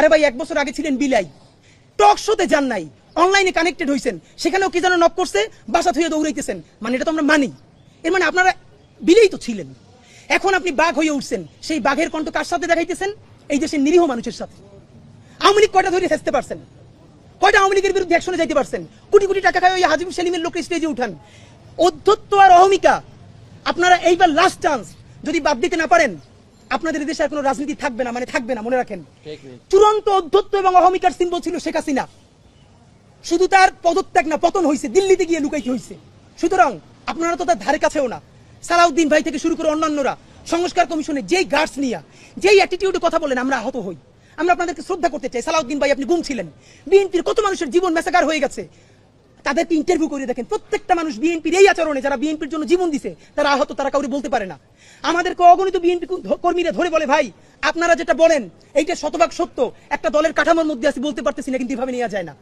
আরে ভাই 1 বছর আগে ছিলেন বিলাই, টক শোতে যান নাই, অনলাইনে কানেক্টেড হয়েছেন, সেখানেও কি যেন নক করছে, বাসা থুয়ে দৌড়াইতেছেন, মানে এটা তো আমরা মানি। এর মানে আপনারা বিলেই তো ছিলেন। এখন আপনি বাঘ হয়ে উঠছেন, সেই বাঘের কণ্ঠ কার সাথে দেখাইতেছেন? এই দেশের নিরীহ মানুষের সাথে। আওয়ামী লীগ কয়টা ধরে ফেসতে পারছেন? কয়টা আওয়ামী লীগের বিরুদ্ধে অ্যাকশনে যাইতে পারছেন? কোটি কোটি টাকা খায় ওই হাজিম সেলিমের লোক স্টেজে উঠান। অধ্যত্ব আর অহমিকা আপনারা এইবার লাস্ট চান্স, যদি বাদ দিতে না পারেন আপনাদের দেশে আর কোনো রাজনীতি থাকবে না, মানে থাকবে না, মনে রাখেন। চূড়ান্ত অধ্যত্ব এবং অহমিকার সিম্বল ছিল শেখ হাসিনা। শুধু তার পদত্যাগ না, পতন হয়েছে, দিল্লিতে গিয়ে লুকাইতে হয়েছে। সুতরাং আপনারা তো তার ধারে কাছেও না। সালাউদ্দিন ভাই থেকে শুরু করে অন্যান্যরা সংস্কার কমিশনে যেই গার্ডস নিয়ে, যেই অ্যাটিটিউডে কথা বলেন, আমরা আহত হই। আমরা আপনাদেরকে শ্রদ্ধা করতে চাই। সালাউদ্দিন ভাই, আপনি গুম ছিলেন, বিএনপির কত মানুষের জীবন মেসাকার হয়ে গেছে, তাদেরকে ইন্টারভিউ করে দেখেন। প্রত্যেকটা মানুষ বিএনপির এই আচরণে, যারা বিএনপির জন্য জীবন দিছে, তারা আহত, তারা কাউরে বলতে পারে না। আমাদেরকে অগণিত বিএনপি কর্মীরা ধরে বলে, ভাই আপনারা যেটা বলেন এইটা শতভাগ সত্য, একটা দলের কাঠামোর মধ্যে আছে, বলতে পারতেছি না, কিন্তু এভাবে নেওয়া যায় না।